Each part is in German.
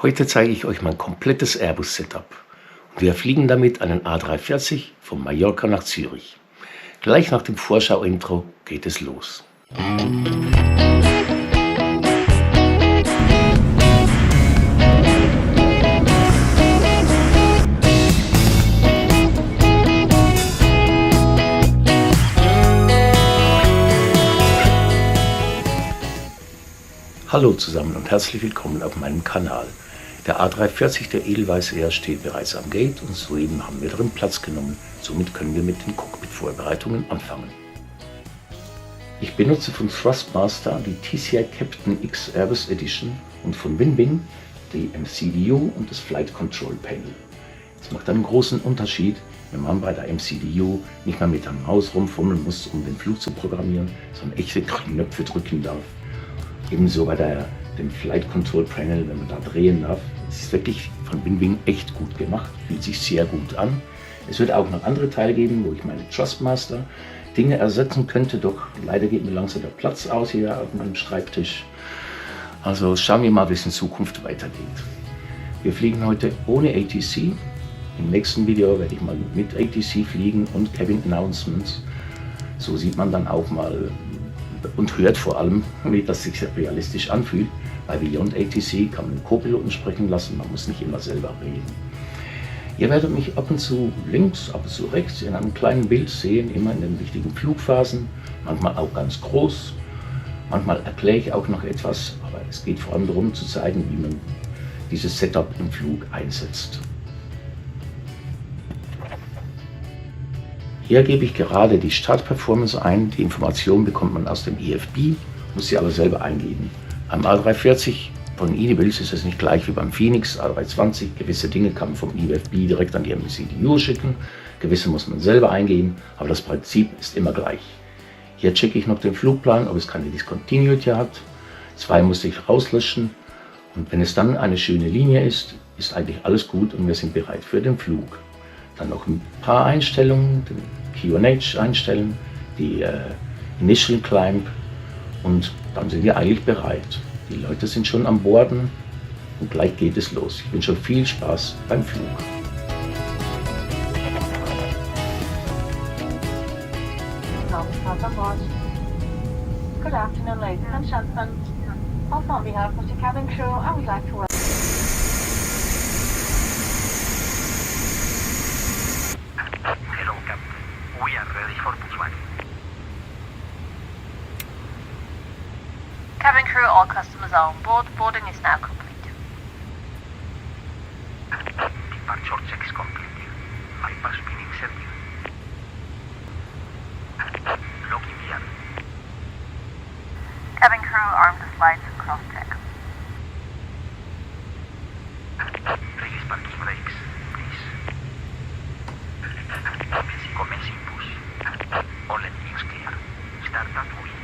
Heute zeige ich euch mein komplettes Airbus-Setup. Wir fliegen damit einen A340 von Mallorca nach Zürich. Gleich nach dem Vorschau-Intro geht es los. Hallo zusammen und herzlich willkommen auf meinem Kanal. Der A340 der Edelweiss Air steht bereits am Gate und soeben haben wir darin Platz genommen. Somit können wir mit den Cockpit-Vorbereitungen anfangen. Ich benutze von Thrustmaster die TCI Captain X Airbus Edition und von Winwing die MCDU und das Flight Control Panel. Es macht einen großen Unterschied, wenn man bei der MCDU nicht mehr mit der Maus rumfummeln muss, um den Flug zu programmieren, sondern echte Knöpfe drücken darf. Ebenso bei dem Flight Control Panel, wenn man da drehen darf. Es ist wirklich von Winwing echt gut gemacht, fühlt sich sehr gut an. Es wird auch noch andere Teile geben, wo ich meine Thrustmaster Dinge ersetzen könnte, doch leider geht mir langsam der Platz aus hier auf meinem Schreibtisch. Also schauen wir mal, wie es in Zukunft weitergeht. Wir fliegen heute ohne ATC. Im nächsten Video werde ich mal mit ATC fliegen und Cabin Announcements. So sieht man dann auch mal und hört vor allem, wie das sich sehr realistisch anfühlt. Bei Beyond ATC kann man den Co-Piloten sprechen lassen, man muss nicht immer selber reden. Ihr werdet mich ab und zu links, ab und zu rechts in einem kleinen Bild sehen, immer in den wichtigen Flugphasen, manchmal auch ganz groß. Manchmal erkläre ich auch noch etwas, aber es geht vor allem darum zu zeigen, wie man dieses Setup im Flug einsetzt. Hier gebe ich gerade die Startperformance ein, die Information bekommt man aus dem EFB, muss sie aber selber eingeben. Beim A340 von Edibles ist es nicht gleich wie beim Phoenix A320, gewisse Dinge kann man vom EFB direkt an die MCDU schicken, gewisse muss man selber eingeben, aber das Prinzip ist immer gleich. Hier checke ich noch den Flugplan, ob es keine Discontinuity hat, 2 musste ich rauslöschen und wenn es dann eine schöne Linie ist, ist eigentlich alles gut und wir sind bereit für den Flug. Dann noch ein paar Einstellungen, den QNH einstellen, die Initial Climb und dann sind wir eigentlich bereit. Die Leute sind schon an Borden und gleich geht es los. Ich wünsche euch viel Spaß beim Flug. Good afternoon, ladies and gentlemen. Also on behalf of the cabin crew, I would like to welcome We are ready for pushback. cabin crew. All customers are on board. Boarding is now complete. Departure check is complete. Bypass being inserted. Locking gear. Cabin crew, arm the slides and cross check. Release parking brakes, please. Commencing push. All engines clear. Start at wheel.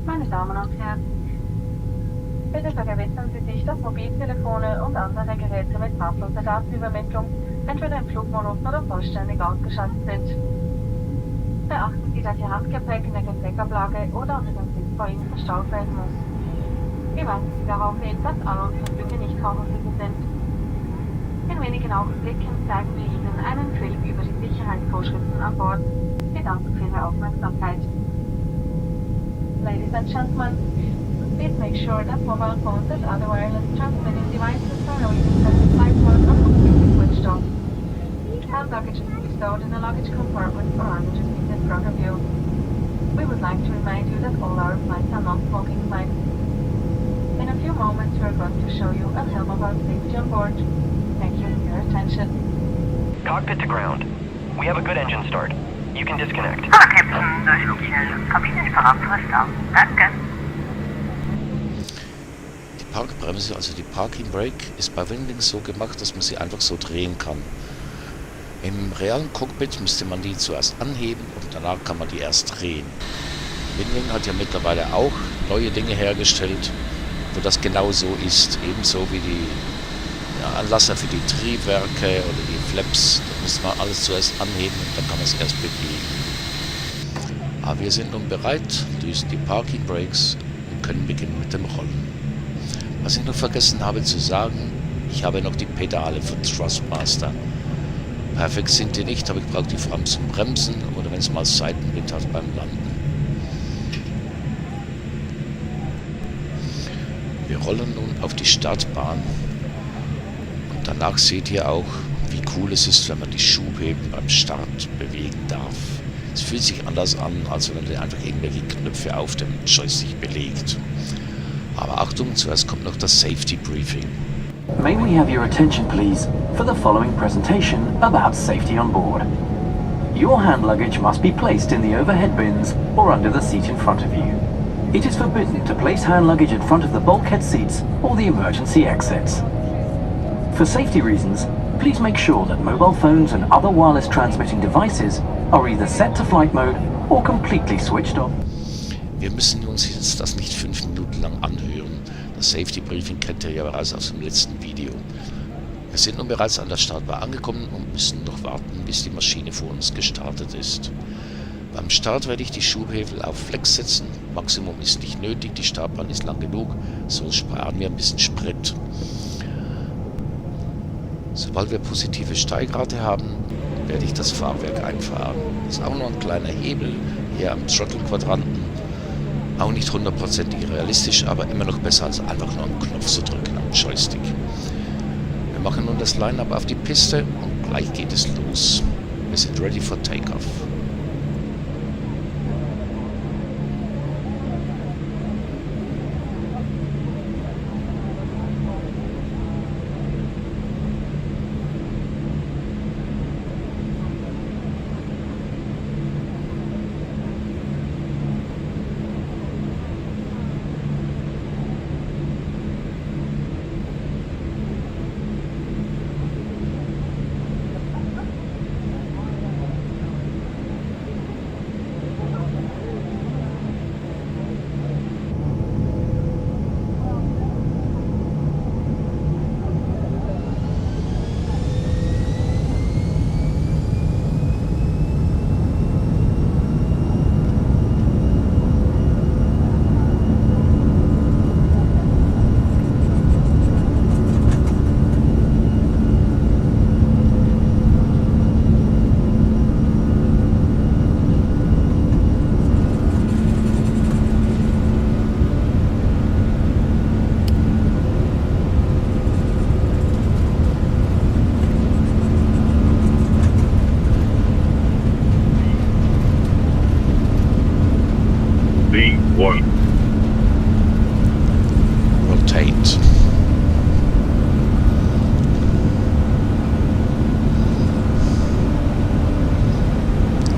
Meine Damen und Herren, bitte vergewissern Sie sich, dass Mobiltelefone und andere Geräte mit nahtloser Datenübermittlung entweder im Flugmodus oder vollständig ausgeschaltet sind. Beachten Sie, dass Ihr Handgepäck in der Gepäckablage oder unter dem Sitz vor Ihnen verstaut werden muss. Wir weisen Sie darauf hin, dass alle unsere Flüge nicht koffersicher sind. In wenigen Augenblicken zeigen wir Ihnen einen Film über die Sicherheitsvorschriften an Bord. Wir danken für Ihre Aufmerksamkeit. Ladies and gentlemen, please make sure that mobile phones and other wireless transmitting devices are always set in flight mode or completely switched off. Hand luggage is to be stored in the luggage compartment or under the seat in front of you. We would like to remind you that all our flights are non-smoking flights. In a few moments we are going to show you a helm about safety on board. Thank you for your attention. Cockpit to ground. We have a good engine start. You can disconnect. Hallo Captain, Durchflugsignal. Kabinenlieferant Rüster. Danke. Die Parkbremse, also die Parking Brake, ist bei Winwing so gemacht, dass man sie einfach so drehen kann. Im realen Cockpit müsste man die zuerst anheben und danach kann man die erst drehen. Winwing hat ja mittlerweile auch neue Dinge hergestellt, wo das genau so ist, ebenso wie die Anlasser für die Triebwerke oder die Flaps. Da muss man alles zuerst anheben und dann kann man es erst bewegen. Aber wir sind nun bereit, düsen die Parking Brakes und können beginnen mit dem Rollen. Was ich noch vergessen habe zu sagen, ich habe noch die Pedale von Thrustmaster. Perfekt sind die nicht, aber ich brauche die vor allem zum Bremsen oder wenn es mal Seitenwind hat beim Landen. Wir rollen nun auf die Startbahn und danach seht ihr auch, wie cool es ist, wenn man die Schubhebel beim Start bewegen darf. Es fühlt sich anders an, als wenn man einfach irgendwelche Knöpfe auf dem Joystick belegt. Aber Achtung, zuerst kommt noch das Safety Briefing. May we have your attention, please, for the following presentation about safety on board. Your hand luggage must be placed in the overhead bins or under the seat in front of you. It is forbidden to place hand luggage in front of the bulkhead seats or the emergency exits. For safety reasons, please make sure that mobile phones and other wireless transmitting devices are either set to flight mode or completely switched off. Wir müssen uns jetzt das nicht 5 Minuten lang anhören. Das Safety Briefing kennt ihr ja bereits aus dem letzten Video. Wir sind nun bereits an der Startbahn angekommen und müssen noch warten, bis die Maschine vor uns gestartet ist. Beim Start werde ich die Schubhebel auf Flex setzen. Maximum ist nicht nötig, die Startbahn ist lang genug, so sparen wir ein bisschen Sprit. Sobald wir positive Steigrate haben, werde ich das Fahrwerk einfahren. Das ist auch noch ein kleiner Hebel hier am Throttle-Quadranten. Auch nicht 100% realistisch, aber immer noch besser als einfach nur einen Knopf zu drücken am Joystick. Wir machen nun das Line-Up auf die Piste und gleich geht es los. Wir sind ready for Takeoff. Rotate.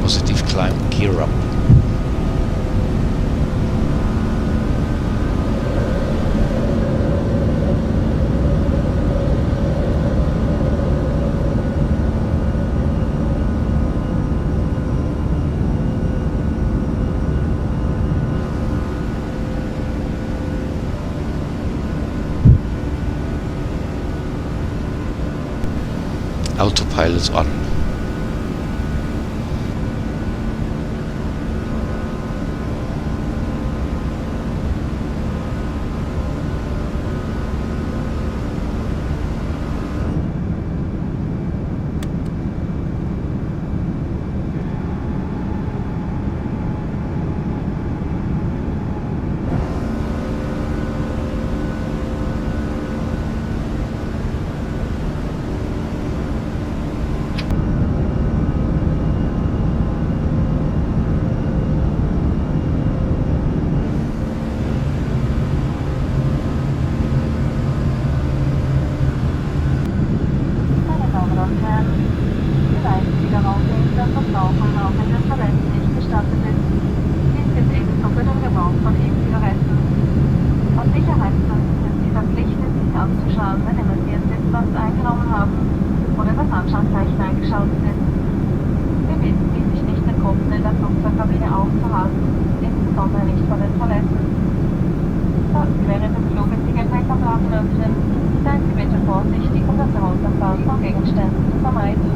Positive climb, gear up. Autopilot on. Meine Damen und Herren, wir weisen Sie darauf hin, dass das Rauchen auch in den Toiletten nicht gestattet ist. Dies gilt ebenso für den Gebrauch von E-Zigaretten. Aus Sicherheitsgründen sind Sie verpflichtet, sich abzuschauen, wenn immer Sie Ihren Sitzplatz eingenommen haben oder das Anschauungszeichen eingeschaltet ist. Wir bitten Sie, sich nicht in Gruppen in der Flugzeugkabine aufzuhalten, insbesondere nicht vor den Toiletten. Sollten Sie während des Fluges die Gepäckablagen öffnen, seien Sie bitte vorsichtig, um das Herunterfallen von Gegenständen zu vermeiden.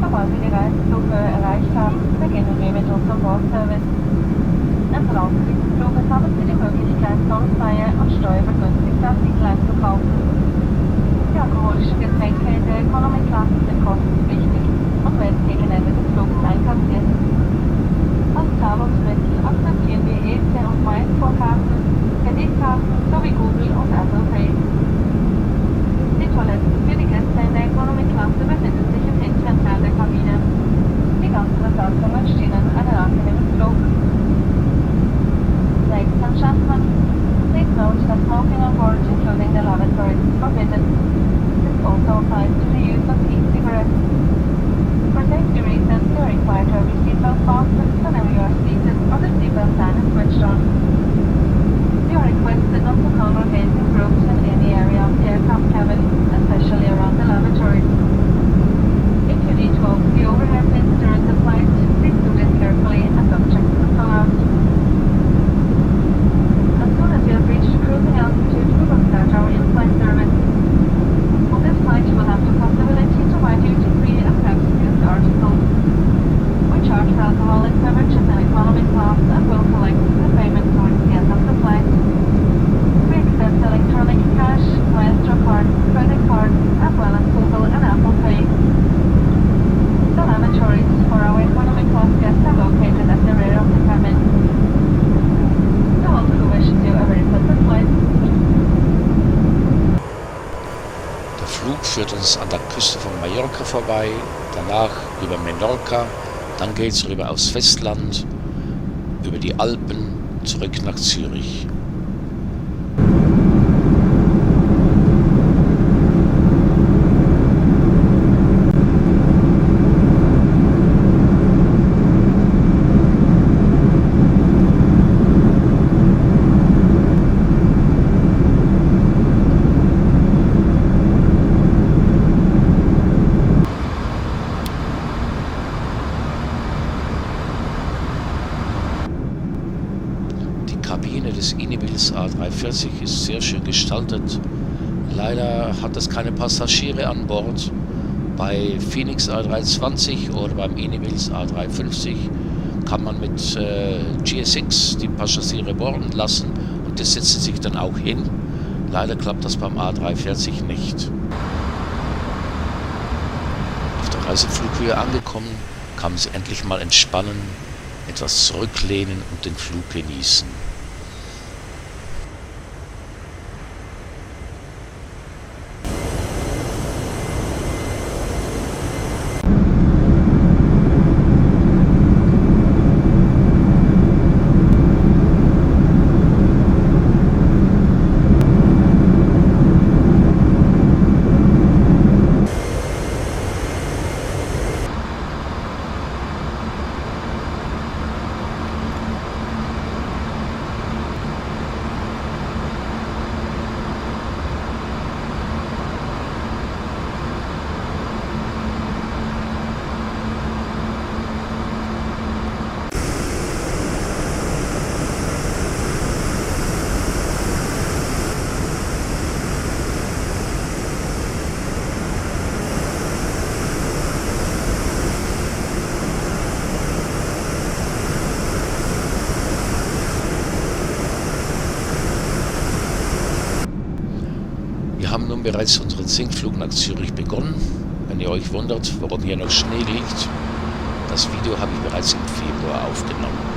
Sobald wir die Reiseflughöhe erreicht haben, beginnen wir mit unserem Bordservice. Im Verlauf dieses Fluges haben Sie die Möglichkeit, zollfreie und steuerbegünstigte Artikel einzukaufen. Die alkoholischen Getränke in der Economy-Klasse sind kostenpflichtig und werden gegen Ende des Fluges einkassiert. Als Zahlungsmittel akzeptieren wir EC und Maestro-Karten, Kreditkarten sowie Google und Apple Pay. Die Toiletten für die Gäste in der Economy-Klasse befinden sich im hinteren Teil der Kabine. Die ganzen Ersatzungen stehen einen angenehmen Flug. Ladies and gentlemen, please note that smoking on board, including the lavatories, is forbidden. This also applies to the use of e-cigarettes. For safety reasons, you are required to have your seatbelt fastened whenever you are seated or the seatbelt sign is switched on. You are requested not to congregate in groups in any area of the aircraft cabin, especially around the lavatories. If you need to open the overhead bins during the flight, please do this carefully and don't check the pull-out. As soon as we have reached cruising altitude, we will start our in-flight service. On this flight, you will have the possibility to buy duty-free and tax-used articles. We charge for alcoholic beverages in economy class and will collect the payment towards the end of the flight. We accept electronic cash, Maestro cards, credit cards, as well as Google and Apple Pay. The lavatories for our economy class guests are located at the rear of the cabin. We also wish you a very pleasant flight. Der Flug führt uns an der Küste von Mallorca vorbei, danach über Menorca, dann geht es rüber aufs Festland, über die Alpen, zurück nach Zürich. A340 ist sehr schön gestaltet. Leider hat es keine Passagiere an Bord. Bei Phoenix A320 oder beim Inebills A350 kann man mit GSX die Passagiere boarden lassen und die setzen sich dann auch hin. Leider klappt das beim A340 nicht. Auf der Reiseflughöhe angekommen, kann man sich endlich mal entspannen, etwas zurücklehnen und den Flug genießen. Wir haben nun bereits unseren Sinkflug nach Zürich begonnen. Wenn ihr euch wundert, warum hier noch Schnee liegt, das Video habe ich bereits im Februar aufgenommen.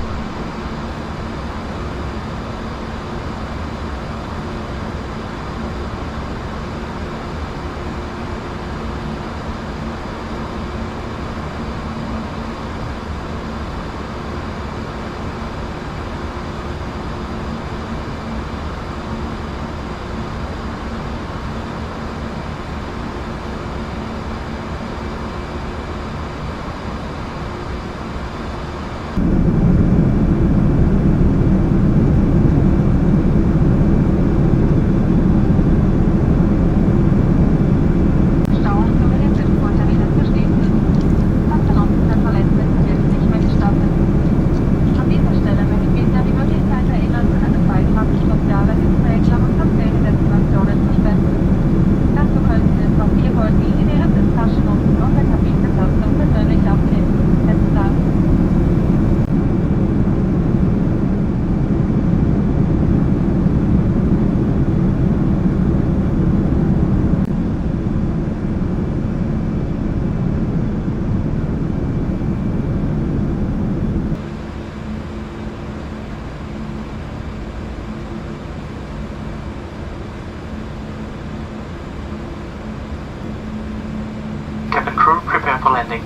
for landing.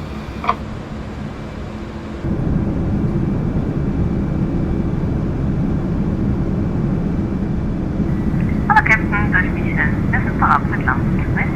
Hallo Captain, durch Michel. Wir sind bereit mit Landung. Merci.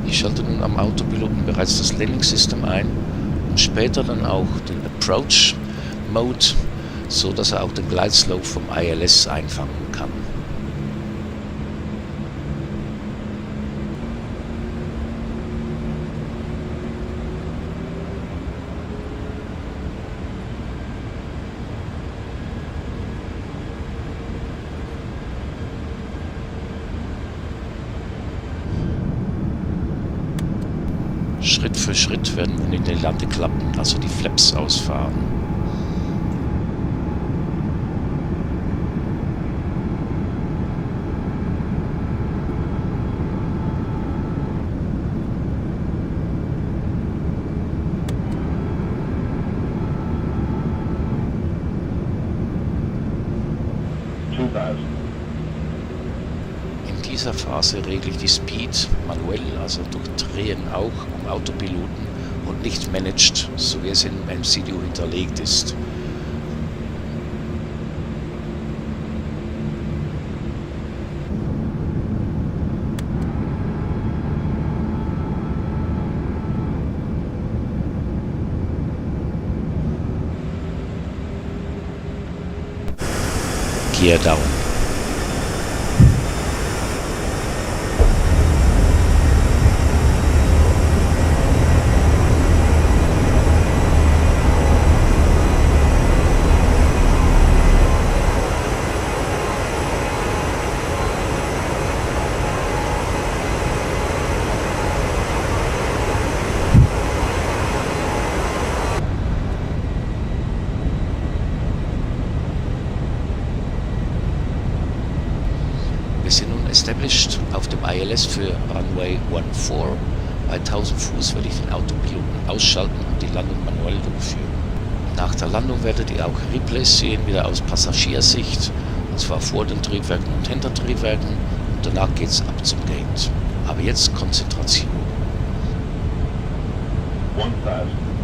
Ich schalte nun am Autopiloten bereits das Landing System ein und später dann auch den Approach Mode, so dass er auch den Glide Slope vom ILS einfangen kann. Schritt für Schritt werden nun die Landeklappen, also die Flaps, ausfahren. In dieser Phase regle ich die Speed manuell, also durch Drehen auch am Autopiloten und nicht managed, so wie es in MCDU hinterlegt ist. Gear down. Wir sind nun established auf dem ILS für Runway 14. Bei 1000 Fuß werde ich den Autopiloten ausschalten und die Landung manuell durchführen. Nach der Landung werdet ihr auch Replays sehen, wieder aus Passagiersicht, und zwar vor den Triebwerken und hinter Triebwerken, und danach geht's ab zum Gate. Aber jetzt Konzentration. 1000.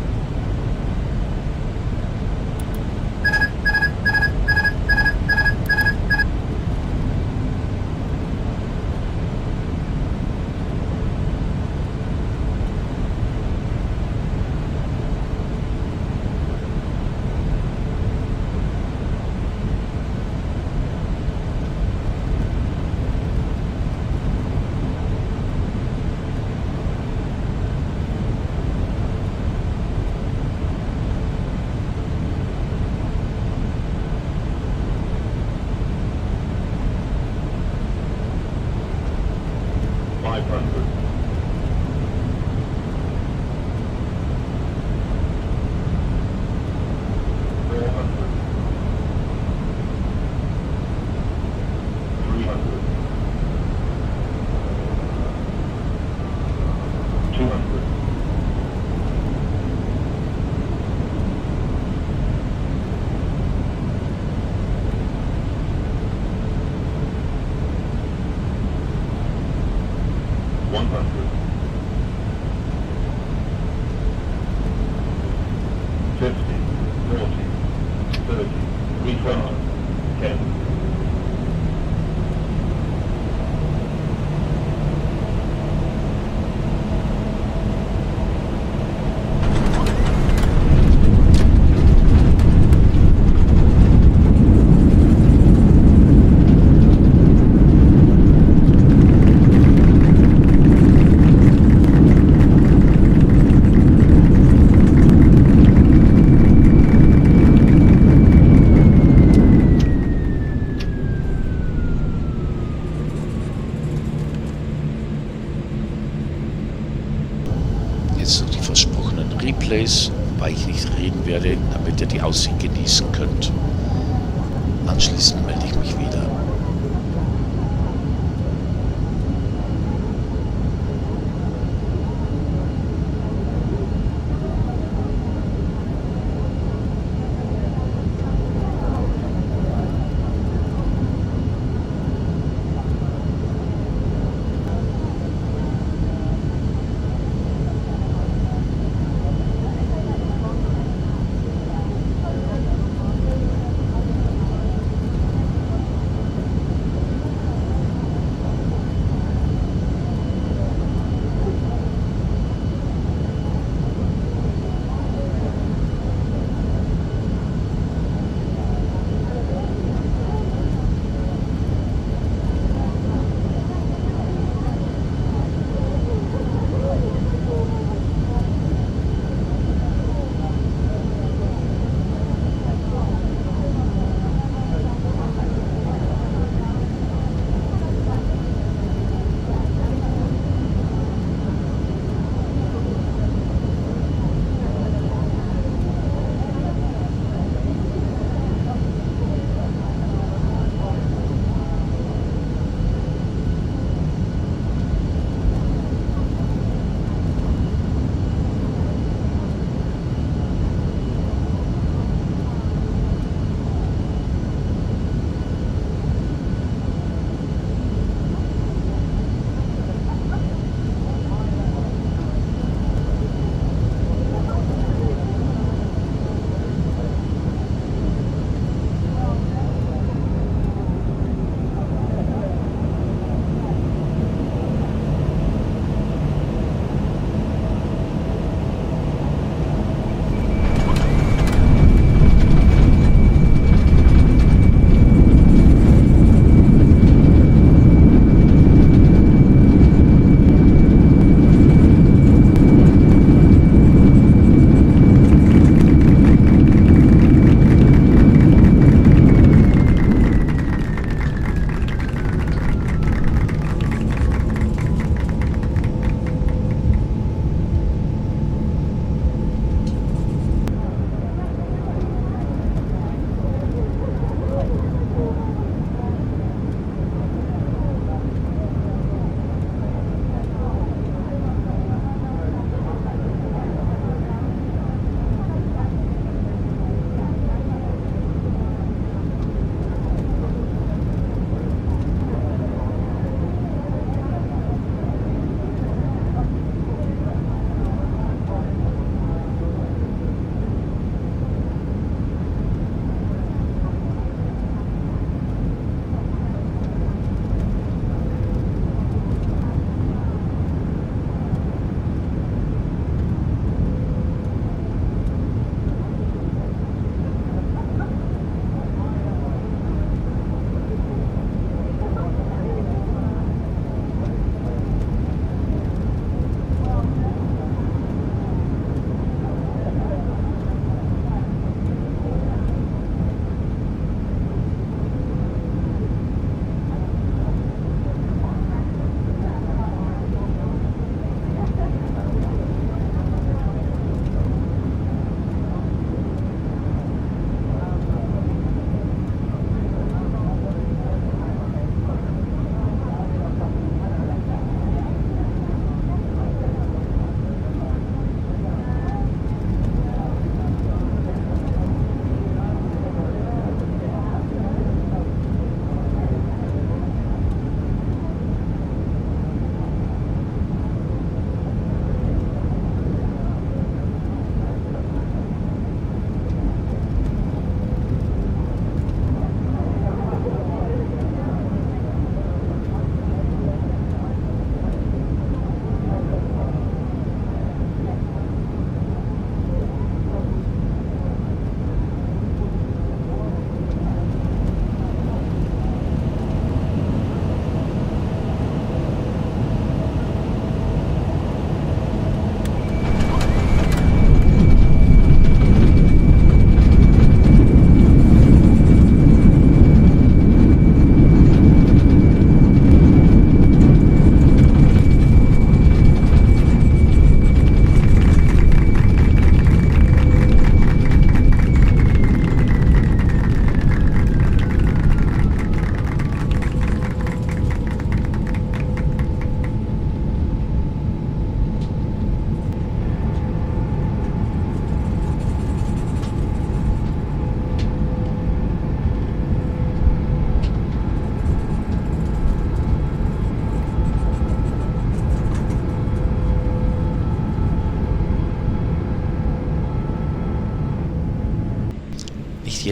Place, wobei ich nicht reden werde, damit ihr die Aussicht genießen könnt. Anschließend melde ich mich wieder.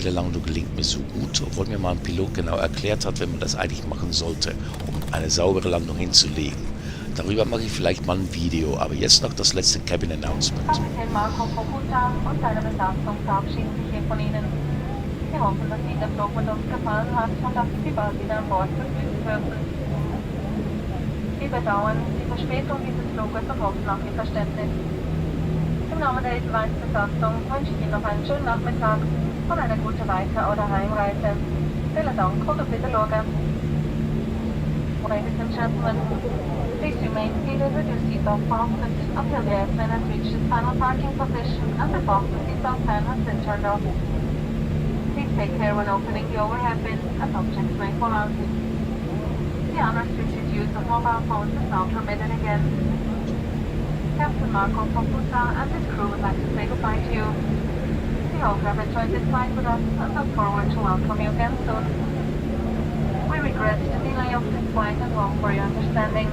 jede Landung gelingt mir so gut, obwohl mir mal ein Pilot genau erklärt hat, wenn man das eigentlich machen sollte, um eine saubere Landung hinzulegen. Darüber mache ich vielleicht mal ein Video, aber jetzt noch das letzte Cabin Announcement. Kapitän Marco Fokuta und seine Besatzung verabschieden sich hier von Ihnen. Wir hoffen, dass Ihnen der Flug mit uns gefallen hat und dass Sie bald wieder an Bord begrüßen dürfen. Wir bedauern die Verspätung dieses Fluges und hoffen auf Ihr Verständnis. Im Namen der Edelweiss-Besatzung wünsche ich Ihnen noch einen schönen Nachmittag und eine gute Weiter- oder Heimreise. Vielen Dank und auf Wiedersehen. Ladies and gentlemen, please remain seated with your seatbelt fastened until the airplane has reached its final parking position and the fasten seatbelt fan has been turned off. Please take care when opening the overhead bin as objects may fall out. The unrestricted use of mobile phones is now permitted again. Captain Marco Fokuta and his crew would like to say goodbye to you. We hope you have enjoyed this flight with us and look forward to welcome you again soon. We regret the delay of this flight and hope for your understanding.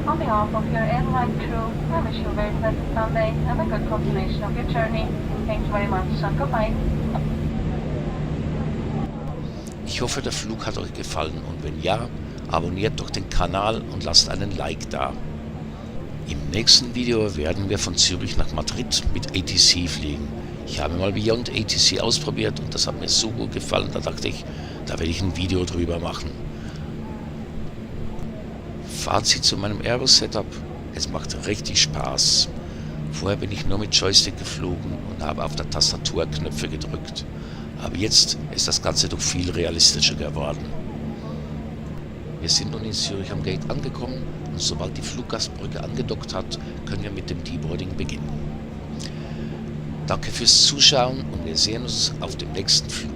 On behalf of your airline crew, I wish you a very pleasant Sunday and a good continuation of your journey. Thank you very much and goodbye. Ich hoffe, der Flug hat euch gefallen und wenn ja, abonniert doch den Kanal und lasst einen Like da. Im nächsten Video werden wir von Zürich nach Madrid mit ATC fliegen. Ich habe mal Beyond ATC ausprobiert und das hat mir so gut gefallen, da dachte ich, da werde ich ein Video drüber machen. Fazit zu meinem Airbus-Setup, es macht richtig Spaß. Vorher bin ich nur mit Joystick geflogen und habe auf der Tastatur Knöpfe gedrückt. Aber jetzt ist das Ganze doch viel realistischer geworden. Wir sind nun in Zürich am Gate angekommen und sobald die Fluggastbrücke angedockt hat, können wir mit dem Deboarding beginnen. Danke fürs Zuschauen und wir sehen uns auf dem nächsten Flug.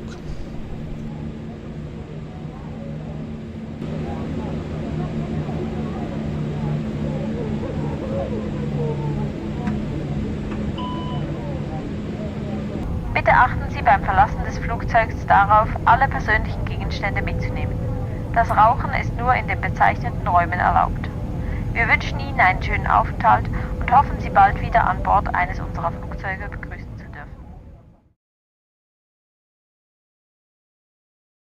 Bitte achten Sie beim Verlassen des Flugzeugs darauf, alle persönlichen Gegenstände mitzunehmen. Das Rauchen ist nur in den bezeichneten Räumen erlaubt. Wir wünschen Ihnen einen schönen Aufenthalt und hoffen, Sie bald wieder an Bord eines unserer Flugzeuge begrüßen